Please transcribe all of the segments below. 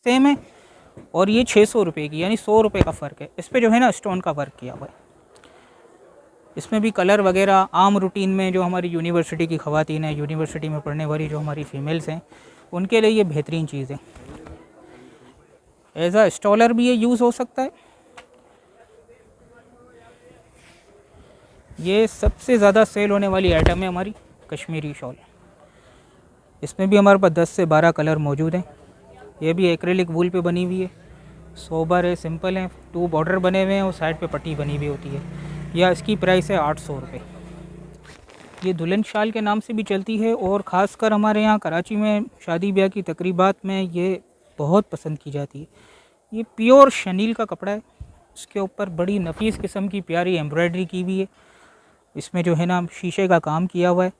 Same है, और ये 600 रुपये की, यानी 100 रुपये का फ़र्क है। इस पर जो है ना स्टोन का वर्क किया हुआ है। इसमें भी कलर वगैरह आम रूटीन में जो हमारी यूनिवर्सिटी की ख़वातीन है, यूनिवर्सिटी में पढ़ने वाली जो हमारी फ़ीमेल्स हैं, उनके लिए ये बेहतरीन चीज़ है। एज आ स्टॉलर भी ये यूज़ हो सकता है। ये सबसे ज़्यादा सेल होने वाली आइटम है हमारी कश्मीरी शॉल। इसमें भी हमारे पास 10 से 12 कलर मौजूद हैं। ये भी एक्रेलिक वूल पे बनी हुई है, सोबर है, सिंपल है, 2 बॉर्डर बने हुए हैं और साइड पे पट्टी बनी हुई होती है। या इसकी प्राइस है 800 रुपये। ये दुल्हन शाल के नाम से भी चलती है, और ख़ासकर हमारे यहाँ कराची में शादी ब्याह की तकरीबात में ये बहुत पसंद की जाती है। ये प्योर शनील का कपड़ा है, उसके ऊपर बड़ी नफीस किस्म की प्यारी एम्ब्रॉयडरी की हुई है। इसमें जो है ना शीशे का काम किया हुआ है,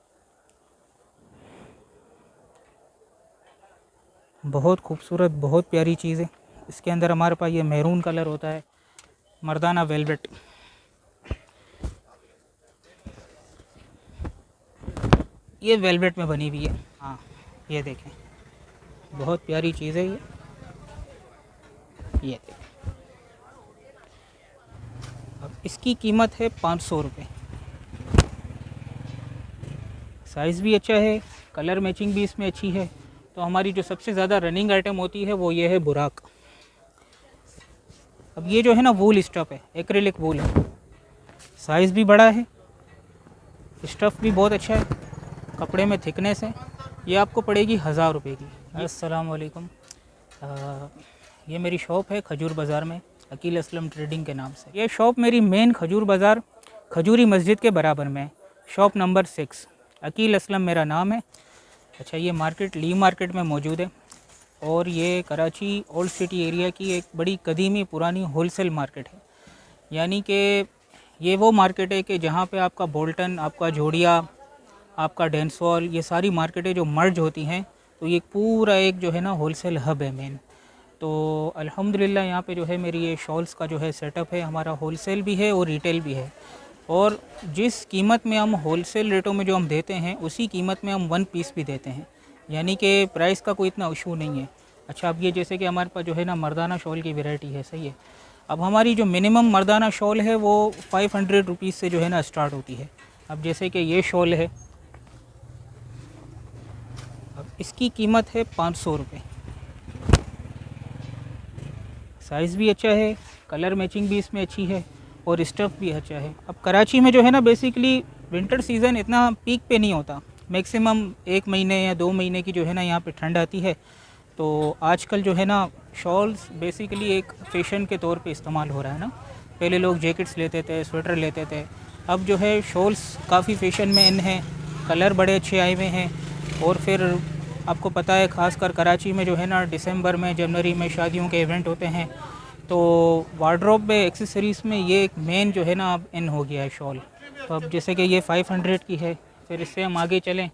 बहुत खूबसूरत, बहुत प्यारी चीज़ है। इसके अंदर हमारे पास ये मैरून कलर होता है, मर्दाना वेलवेट। ये वेलवेट में बनी हुई है। हाँ, ये देखें, बहुत प्यारी चीज़ है ये देखें। अब इसकी कीमत है 500 रुपये। साइज़ भी अच्छा है, कलर मैचिंग भी इसमें अच्छी है। तो हमारी जो सबसे ज़्यादा रनिंग आइटम होती है वो ये है बुराक। अब ये जो है ना वूल स्टफ़ है, एक्रेलिक वूल है, साइज़ भी बड़ा है, स्टफ़ भी बहुत अच्छा है, कपड़े में थिकनेस है। ये आपको पड़ेगी 1000 रुपये की। अस्सलाम वालेकुम। ये मेरी शॉप है खजूर बाज़ार में, अकील असलम ट्रेडिंग के नाम से। ये शॉप मेरी मेन खजूर बाज़ार खजूरी मस्जिद के बराबर में है, शॉप नंबर 6, अकील असलम मेरा नाम है। अच्छा, ये मार्केट ली मार्केट में मौजूद है, और ये कराची ओल्ड सिटी एरिया की एक बड़ी कदीमी पुरानी होलसेल मार्केट है। यानी कि ये वो मार्केट है कि जहाँ पे आपका बोल्टन, आपका जोड़िया, आपका डेंसॉल, ये सारी मार्केटें जो मर्ज होती हैं, तो ये पूरा एक जो है ना होलसेल हब है मेन। तो अल्हम्दुलिल्लाह यहाँ पे जो है मेरी ये शॉल्स का जो है सेटअप है, हमारा होलसेल भी है और रिटेल भी है। और जिस कीमत में हम होलसेल रेटों में जो हम देते हैं, उसी कीमत में हम 1 पीस भी देते हैं, यानी कि प्राइस का कोई इतना इशू नहीं है। अच्छा, अब ये जैसे कि हमारे पास जो है ना मर्दाना शॉल की वैरायटी है, सही है। अब हमारी जो मिनिमम मर्दाना शॉल है वो 500 रुपीज़ से जो है ना स्टार्ट होती है। अब जैसे कि ये शॉल है, अब इसकी कीमत है 500 रुपये। साइज़ भी अच्छा है, कलर मैचिंग भी इसमें अच्छी है, और स्टफ़ भी अच्छा है। अब कराची में जो है ना बेसिकली विंटर सीज़न इतना पीक पे नहीं होता, मैक्सिमम 1 महीने या 2 महीने की जो है ना यहाँ पे ठंड आती है। तो आजकल जो है ना शॉल्स बेसिकली एक फ़ैशन के तौर पे इस्तेमाल हो रहा है ना। पहले लोग जैकेट्स लेते थे, स्वेटर लेते थे, अब जो है शॉल्स काफ़ी फ़ैशन में इन हैं, कलर बड़े अच्छे आए हुए हैं। और फिर आपको पता है ख़ासकर कराची में जो है ना दिसंबर में, जनवरी में शादियों के इवेंट होते हैं, तो वार्डरोब में एक्सेसरीज़ में ये एक मेन जो है ना अब इन हो गया है शॉल। तो अब जैसे कि ये 500 की है, फिर इससे हम आगे चलें।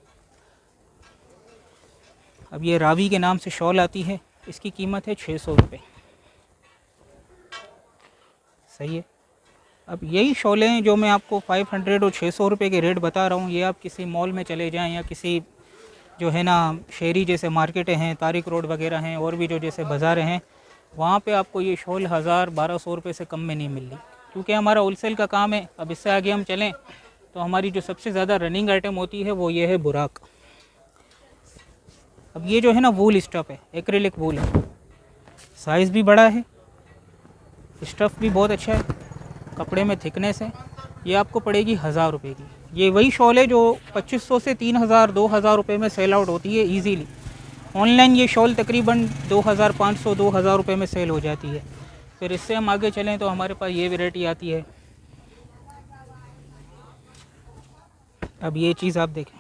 अब ये रावी के नाम से शॉल आती है, इसकी कीमत है 600 रुपये। सही है। अब यही शॉलें जो मैं आपको 500 और 600 रुपये के रेट बता रहा हूँ, ये आप किसी मॉल में चले जाएं या किसी जो है ना शहरी जैसे मार्केटें हैं, तारिक रोड वगैरह हैं, और भी जो जैसे बाज़ारें हैं, वहाँ पे आपको ये शॉल 1000-1200 रुपये से कम में नहीं मिल रही, क्योंकि हमारा होलसेल का काम है। अब इससे आगे हम चलें तो हमारी जो सबसे ज़्यादा रनिंग आइटम होती है वो ये है बुराक। अब ये जो है ना वूल स्टफ़ है, एक्रेलिक वूल है, साइज़ भी बड़ा है, स्टफ़ भी बहुत अच्छा है, कपड़े में थिकनेस है। ये आपको पड़ेगी 1000 रुपये की। ये वही शॉल है जो 2500 से 3000, 2000 रुपये में सेल आउट होती है ईजीली। ऑनलाइन ये शॉल तकरीबन 2500, 2000 रुपये में सेल हो जाती है। फिर इससे हम आगे चलें तो हमारे पास ये वैरायटी आती है। अब ये चीज़ आप देखें,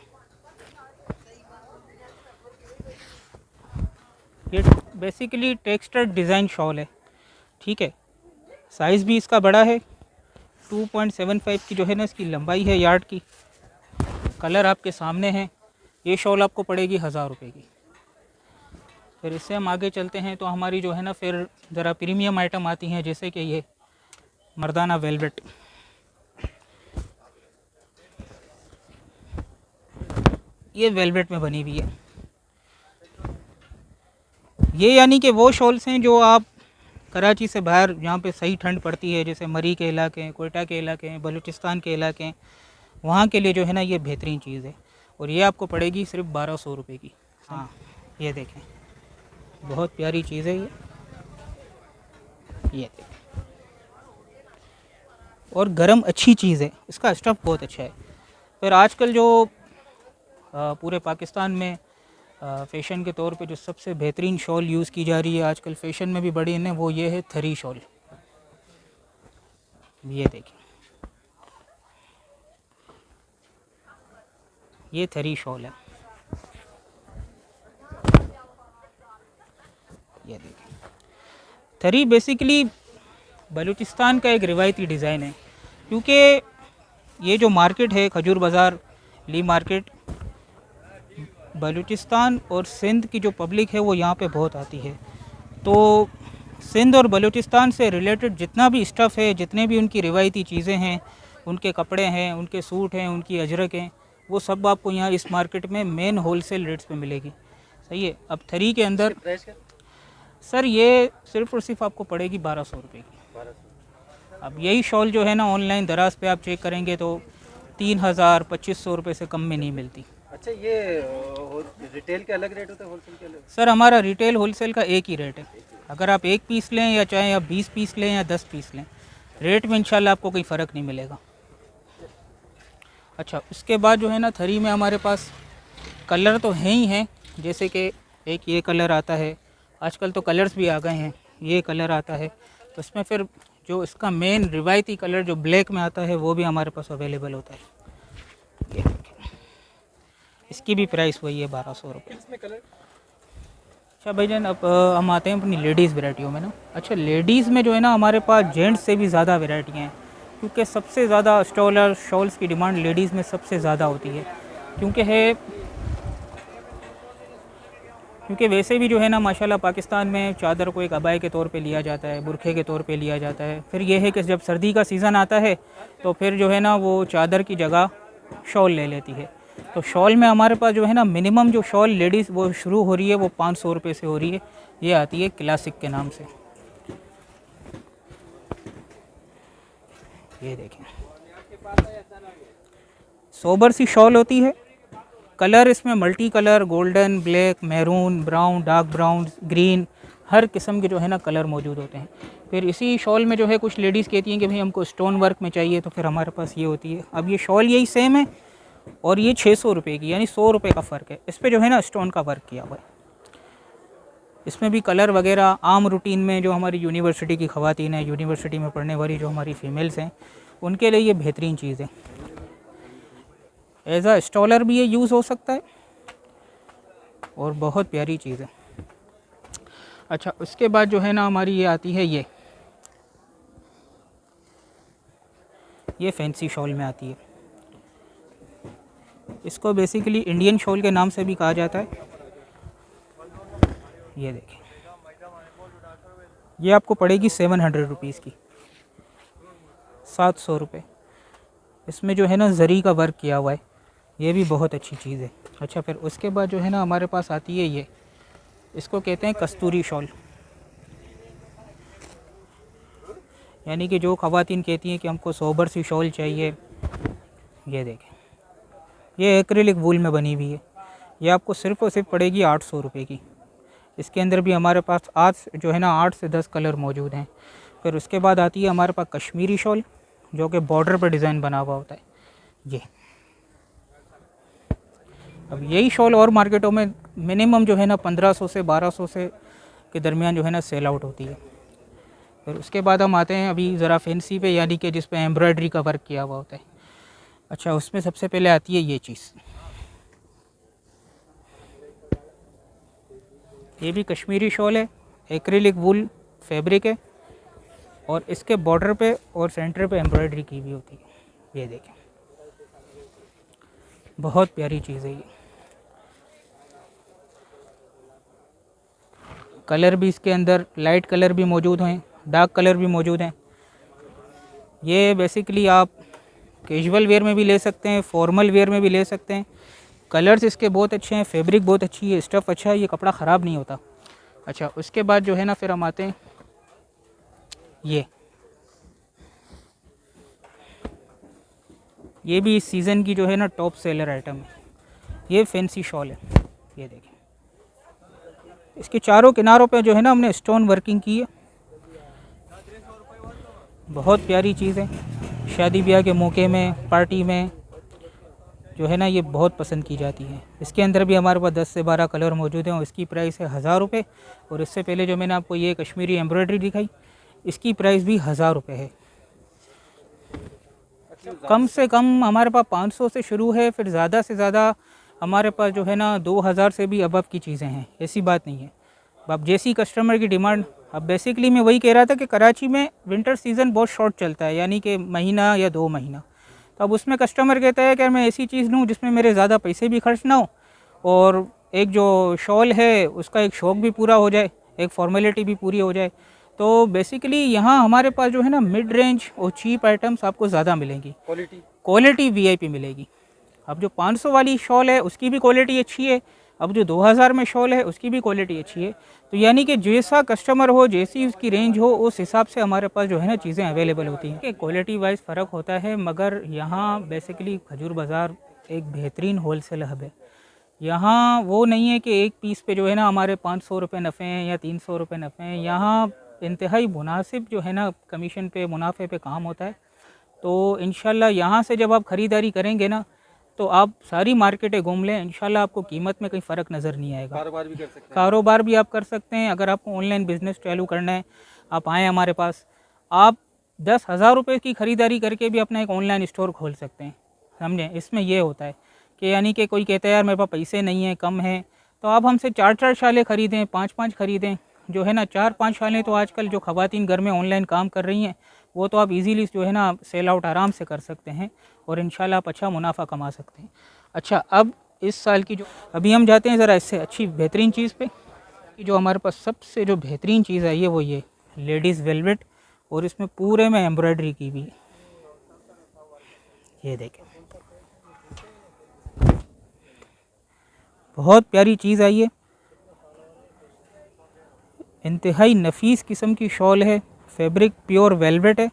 ये बेसिकली टेक्सचर डिज़ाइन शॉल है, ठीक है। साइज़ भी इसका बड़ा है, 2.75 की जो है ना इसकी लंबाई है यार्ड की। कलर आपके सामने है। ये शॉल आपको पड़ेगी 1000 रुपये की। फिर इससे हम आगे चलते हैं तो हमारी जो है ना फिर ज़रा प्रीमियम आइटम आती हैं, जैसे कि ये मर्दाना वेलवेट। ये वेलवेट में बनी हुई है। ये यानी कि वो शॉल्स हैं जो आप कराची से बाहर जहाँ पे सही ठंड पड़ती है, जैसे मरी के इलाके हैं, कोयटा के इलाके हैं, बलूचिस्तान के इलाके हैं, वहाँ के लिए जो है ना ये बेहतरीन चीज़ है। और ये आपको पड़ेगी सिर्फ 1200 रुपये की। हाँ, ये देखें, बहुत प्यारी चीज़ है ये देखें, और गर्म अच्छी चीज़ है, इसका स्टफ़ बहुत अच्छा है। फिर आजकल जो पूरे पाकिस्तान में फ़ैशन के तौर पे जो सबसे बेहतरीन शॉल यूज़ की जा रही है आजकल, फ़ैशन में भी बड़ी है, वो ये है थरी शॉल। ये देखिए, ये थरी शॉल है, ये देखिए। थरी बेसिकली बलूचिस्तान का एक रिवायती डिज़ाइन है, क्योंकि ये जो मार्केट है खजूर बाज़ार ली मार्केट, बलूचिस्तान और सिंध की जो पब्लिक है वो यहाँ पे बहुत आती है। तो सिंध और बलूचिस्तान से रिलेटेड जितना भी स्टफ़ है, जितने भी उनकी रिवायती चीज़ें हैं, उनके कपड़े हैं, उनके सूट हैं, उनकी अजरक हैं, वो सब आपको यहाँ इस मार्केट में मेन होलसेल रेट्स पे मिलेगी। सही है। अब थरी के अंदर सर ये सिर्फ़ और सिर्फ आपको पड़ेगी 1200 रुपये की। अब यही शॉल जो है ना ऑनलाइन दराज पे आप चेक करेंगे तो 3000 2500 रुपये से कम में नहीं मिलती। अच्छा, ये रिटेल के अलग रेट होते हैं, होलसेल के अलग? सर हमारा रिटेल होलसेल का एक ही रेट है। अगर आप 1 पीस लें या चाहे आप 20 पीस लें या 10 पीस लें, रेट में इंशाल्लाह आपको कोई फ़र्क नहीं मिलेगा। अच्छा, उसके बाद जो है ना थरी में हमारे पास कलर तो हैं ही हैं, जैसे कि एक ये कलर आता है, आजकल तो कलर्स भी आ गए हैं, ये कलर आता है। तो इसमें फिर जो इसका मेन रिवायती कलर जो ब्लैक में आता है वो भी हमारे पास अवेलेबल होता है। ये देखिए, इसकी भी प्राइस वही है 1200 रुपये। इसमें कलर? अच्छा भाईजान, अब हम आते हैं अपनी लेडीज़ वैराइटियों में ना। अच्छा, लेडीज़ में जो है ना हमारे पास जेंट्स से भी ज़्यादा वैराइटियाँ हैं, क्योंकि सबसे ज़्यादा स्टॉलर शॉल्स की डिमांड लेडीज़ में सबसे ज़्यादा होती है। क्योंकि वैसे भी जो है ना माशाल्लाह पाकिस्तान में चादर को एक अबाए के तौर पे लिया जाता है, बुरखे के तौर पे लिया जाता है। फिर यह है कि जब सर्दी का सीज़न आता है तो फिर जो है ना वो चादर की जगह शॉल ले लेती है। तो शॉल में हमारे पास जो है ना मिनिमम जो शॉल लेडीज़ वो शुरू हो रही है वो 500 रुपये से हो रही है। ये आती है क्लासिक के नाम से। ये देखें, सोबर सी शॉल होती है। कलर इसमें multi colour, golden, black, maroon, brown, dark brown, green, हर किस्म के जो है ना कलर मौजूद होते हैं। फिर इसी शॉल में जो है कुछ लेडीज़ कहती हैं कि भाई हमको स्टोन वर्क में चाहिए, तो फिर हमारे पास ये होती है। अब ये शॉल यही सेम है और ये 600 रुपये की, यानी 100 रुपये का फ़र्क है। इस पर जो है ना स्टोन का वर्क किया हुआ है। इसमें भी कलर वगैरह आम रूटीन में जो हमारी यूनिवर्सिटी की ख़वातीन है, यूनिवर्सिटी में पढ़ने वाली जो हमारी फ़ीमेल्स हैं, उनके लिए ये बेहतरीन चीज़ है। एज आ स्टॉलर भी ये यूज़ हो सकता है और बहुत प्यारी चीज़ है। अच्छा, उसके बाद जो है ना हमारी ये आती है, ये फैंसी शॉल में आती है। इसको बेसिकली इंडियन शॉल के नाम से भी कहा जाता है। ये देखें, ये आपको पड़ेगी 700 रुपीज़ की, 700 रुपये। इसमें जो है ना जरी का वर्क किया हुआ है, ये भी बहुत अच्छी चीज़ है। अच्छा, फिर उसके बाद जो है ना हमारे पास आती है ये, इसको कहते हैं कस्तूरी शॉल। यानी कि जो ख़वातीन कहती हैं कि हमको सोबर सी शॉल चाहिए। ये देखें, ये एक्रिलिक वूल में बनी हुई है। ये आपको सिर्फ़ और सिर्फ पड़ेगी 800 रुपये की। इसके अंदर भी हमारे पास आज जो है ना 8 से 10 कलर मौजूद हैं। फिर उसके बाद आती है हमारे पास कश्मीरी शॉल, जो कि बॉर्डर पर डिज़ाइन बना हुआ होता है। ये अब यही शॉल और मार्केटों में मिनिमम जो है ना 1500 से 1200 से के दरमियान जो है ना सेल आउट होती है। फिर उसके बाद हम आते हैं अभी ज़रा फैंसी पे, यानी कि जिस पे एम्ब्रॉयडरी का वर्क किया हुआ होता है। अच्छा, उसमें सबसे पहले आती है ये चीज़, ये भी कश्मीरी शॉल है, एक्रिलिक वूल फैब्रिक है और इसके बॉर्डर पे और सेंटर पे एम्ब्रॉयडरी की भी होती है। ये देखें, बहुत प्यारी चीज़ है ये। कलर भी इसके अंदर लाइट कलर भी मौजूद हैं, डार्क कलर भी मौजूद हैं। ये बेसिकली आप कैजुअल वेयर में भी ले सकते हैं, फॉर्मल वेयर में भी ले सकते हैं। कलर्स इसके बहुत अच्छे हैं, फैब्रिक बहुत अच्छी है, स्टफ़ अच्छा है, ये कपड़ा ख़राब नहीं होता। अच्छा, उसके बाद जो है ना फिर हम आते हैं ये भी इस सीज़न की जो है ना टॉप सेलर आइटम है। ये फैंसी शॉल है, ये देखिए। इसके चारों किनारों पे जो है ना हमने स्टोन वर्किंग की है। बहुत प्यारी चीज़ है, शादी ब्याह के मौके में, पार्टी में जो है ना ये बहुत पसंद की जाती है। इसके अंदर भी हमारे पास 10 से 12 कलर मौजूद हैं और इसकी प्राइस है 1000 रुपये। और इससे पहले जो मैंने आपको ये कश्मीरी एम्ब्रॉयडरी दिखाई, इसकी प्राइस भी 1000 रुपये है। कम से कम हमारे पास 500 से शुरू है, फिर ज़्यादा से ज़्यादा हमारे पास जो है ना 2000 से भी अबव की चीज़ें हैं, ऐसी बात नहीं है। अब जैसी कस्टमर की डिमांड, अब बेसिकली मैं वही कह रहा था कि कराची में विंटर सीज़न बहुत शॉर्ट चलता है, यानी कि महीना या 2 महीना। तो अब उसमें कस्टमर कहता है कि मैं ऐसी चीज़ लूँ जिसमें मेरे ज़्यादा पैसे भी खर्च ना हो और एक जो शॉल है उसका एक शौक़ भी पूरा हो जाए, एक फॉर्मेलिटी भी पूरी हो जाए। तो बेसिकली यहाँ हमारे पास जो है ना मिड रेंज और चीप आइटम्स आपको ज़्यादा मिलेंगी, क्वालिटी वीआईपी मिलेगी। अब जो 500 वाली शॉल है उसकी भी क्वालिटी अच्छी है, अब जो 2000 में शॉल है उसकी भी क्वालिटी अच्छी है। तो यानी कि जैसा कस्टमर हो, जैसी उसकी रेंज हो, उस हिसाब से हमारे पास जो है ना चीज़ें अवेलेबल होती हैं। कि क्वालिटी वाइज फ़र्क होता है, मगर यहाँ बेसिकली खजूर बाज़ार एक बेहतरीन होलसेल हब है। यहाँ वो नहीं है कि एक पीस पे जो है ना हमारे 500 रुपये नफ़े हैं या 300 रुपये नफ़े हैं। यहाँ इंतहाई मुनासिब जो है ना कमीशन पे, मुनाफे पे काम होता है। तो इंशाल्लाह यहाँ से जब आप ख़रीदारी करेंगे ना तो आप सारी मार्केटें घूम लें, इंशाल्लाह आपको कीमत में कोई फ़र्क नज़र नहीं आएगा। कारोबार भी कर सकते हैं। कारोबार भी आप कर सकते हैं। अगर आपको ऑनलाइन बिज़नेस चालू करना है, आप आएँ हमारे पास। आप 10,000 रुपये की ख़रीदारी करके भी अपना एक ऑनलाइन स्टोर खोल सकते हैं, समझे। इसमें ये होता है कि यानी कि कोई कहता है यार मेरे पास पैसे नहीं हैं, कम हैं, तो आप हमसे 4-4 शालें ख़रीदें, 5-5 ख़रीदें। जो है ना 4-5 शालें तो आजकल जो ख़वातीन घर में ऑनलाइन काम कर रही हैं वो तो आप इजीली जो है ना सेल आउट आराम से कर सकते हैं और इंशाल्लाह आप अच्छा मुनाफा कमा सकते हैं। अच्छा, अब इस साल की जो अभी हम जाते हैं ज़रा इससे अच्छी बेहतरीन चीज़ पे। जो हमारे पास सबसे जो बेहतरीन चीज़ है वो ये लेडीज़ वेलवेट, और इसमें पूरे में एम्ब्रॉयडरी की भी। ये देखें, बहुत प्यारी चीज़ आई है, इंतहाई नफीस किस्म की शॉल है, फैब्रिक प्योर वेलवेट है,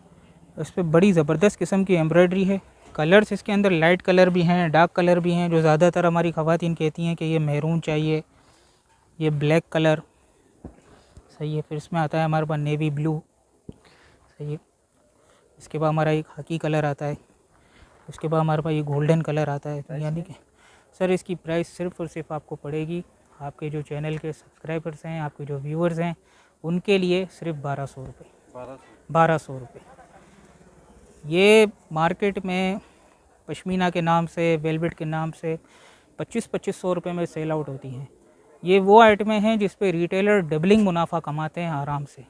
उस पर बड़ी ज़बरदस्त किस्म की एम्ब्रॉयडरी है। कलर्स इसके अंदर लाइट कलर भी हैं, डार्क कलर भी हैं। जो ज़्यादातर हमारी ख़वातीन कहती हैं कि ये मैरून चाहिए, ये ब्लैक कलर सही है। फिर इसमें आता है हमारे पास नेवी ब्लू, सही है। इसके बाद हमारा एक खाकी कलर आता है, उसके बाद हमारे पास ये गोल्डन कलर आता है। तो यानी कि सर इसकी प्राइस सिर्फ़ और सिर्फ आपको पड़ेगी, आपके जो चैनल के सब्सक्राइबर्स हैं, आपके जो व्यूअर्स हैं, उनके लिए सिर्फ 1200 रुपये। 1200 रुपये। ये मार्केट में पश्मीना के नाम से, वेलवेट के नाम से 2500 रुपये में सेल आउट होती हैं। ये वो आइटमें हैं जिस पे रिटेलर डबलिंग मुनाफा कमाते हैं आराम से,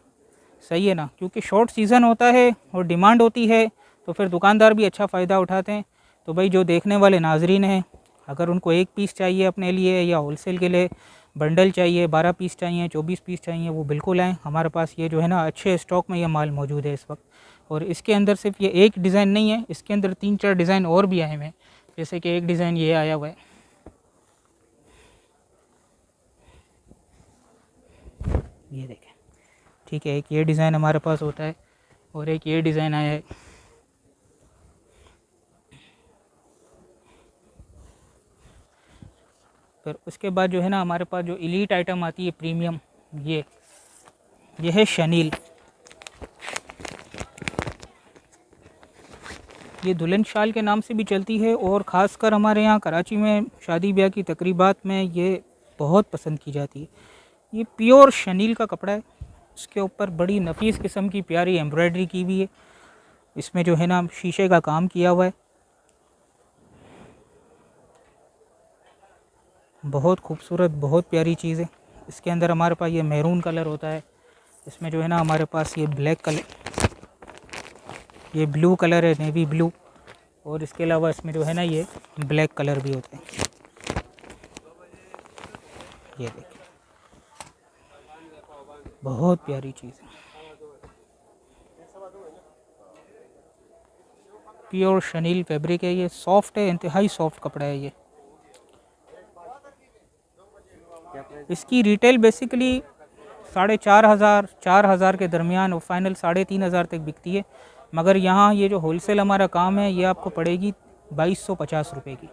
सही है ना, क्योंकि शॉर्ट सीज़न होता है और डिमांड होती है, तो फिर दुकानदार भी अच्छा फ़ायदा उठाते हैं। तो भाई जो देखने वाले नाजरीन हैं, अगर उनको एक पीस चाहिए अपने लिए या होलसेल के लिए बंडल चाहिए, 12 पीस चाहिए, 24 पीस चाहिए, वो बिल्कुल आएँ हमारे पास। ये जो है ना अच्छे स्टॉक में ये माल मौजूद है इस वक्त। और इसके अंदर सिर्फ ये एक डिज़ाइन नहीं है, इसके अंदर 3-4 डिज़ाइन और भी आए हुए हैं। जैसे कि एक डिज़ाइन ये आया हुआ है, ये देखें, ठीक है। एक ये डिज़ाइन हमारे पास होता है और एक ये डिज़ाइन आया है। फिर उसके बाद जो है ना हमारे पास जो एलीट आइटम आती है प्रीमियम, ये है शनील। ये दुल्हन शाल के नाम से भी चलती है और ख़ासकर हमारे यहाँ कराची में शादी ब्याह की तकरीबात में ये बहुत पसंद की जाती है। ये प्योर शनील का कपड़ा है, इसके ऊपर बड़ी नफीस किस्म की प्यारी एम्ब्रॉयडरी की हुई है। इसमें जो है ना शीशे का काम किया हुआ है, बहुत खूबसूरत, बहुत प्यारी चीज़ है। इसके अंदर हमारे पास ये मैरून कलर होता है, इसमें जो है ना हमारे पास ये ब्लैक कलर, ये ब्लू कलर है, नेवी ब्लू, और इसके अलावा इसमें जो है ना ये ब्लैक कलर भी होते हैं। ये देखिए, बहुत प्यारी चीज़ है, प्योर शनील फैब्रिक है। ये सॉफ्ट है, इंतहाई सॉफ्ट कपड़ा है ये। इसकी रिटेल बेसिकली 4,500 4,000 के दरमियान और फाइनल 3,500 तक बिकती है। मगर यहाँ ये जो होलसेल हमारा काम है ये आपको पड़ेगी 2,250 रुपये की,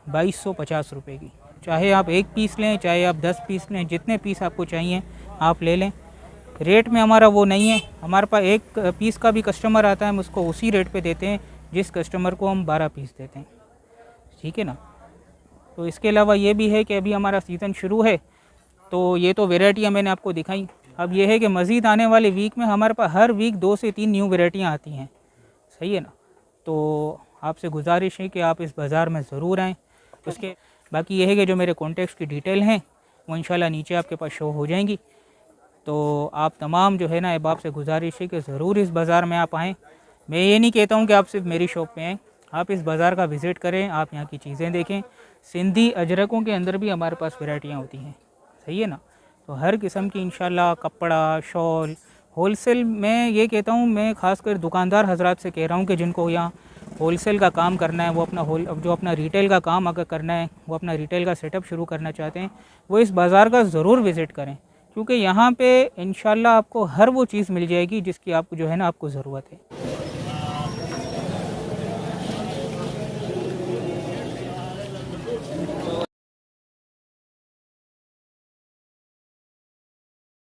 2,250 रुपये की। चाहे आप 1 पीस लें, चाहे आप 10 पीस लें, जितने पीस आपको चाहिए आप ले लें। रेट में हमारा वो नहीं है, हमारे पास 1 पीस का भी कस्टमर आता है, हम उसको उसी रेट पे देते हैं जिस कस्टमर को हम 12 पीस देते हैं, ठीक है ना। तो इसके अलावा ये भी है कि अभी हमारा सीज़न शुरू है, तो ये तो वेराइटियाँ मैंने आपको दिखाई। अब ये है कि मज़ीद आने वाले वीक में हमारे पास हर वीक 2 से 3 न्यू वेराइटियाँ आती हैं, सही है ना। तो आपसे गुजारिश है कि आप इस बाज़ार में ज़रूर आएँ। उसके बाकी ये है कि जो मेरे कॉन्टेक्ट्स की डिटेल हैं वो इंशाल्लाह नीचे आपके पास शो हो जाएंगी। तो आप तमाम जो है ना अहबाब से गुजारिश है कि ज़रूर इस बाज़ार में आप आएँ। मैं ये नहीं कहता हूँ कि आप सिर्फ मेरी शॉप पे आएँ, आप इस बाज़ार का विज़िट करें, आप यहाँ की चीज़ें देखें। सिंधी अजरकों के अंदर भी हमारे पास वैरायटियाँ होती हैं, सही है ना। तो हर किस्म की इंशाल्लाह कपड़ा, शॉल, होलसेल में ये कहता हूँ, मैं ख़ासकर दुकानदार हजरात से कह रहा हूँ कि जिनको यहाँ होलसेल का काम करना है, वो अपना रिटेल का काम अगर करना है, वो अपना रिटेल का सेटअप शुरू करना चाहते हैं, वो इस बाज़ार का ज़रूर विज़िट करें। क्योंकि यहाँ पे इंशाल्लाह आपको हर वो चीज़ मिल जाएगी जिसकी आपको जो है ना आपको ज़रूरत है।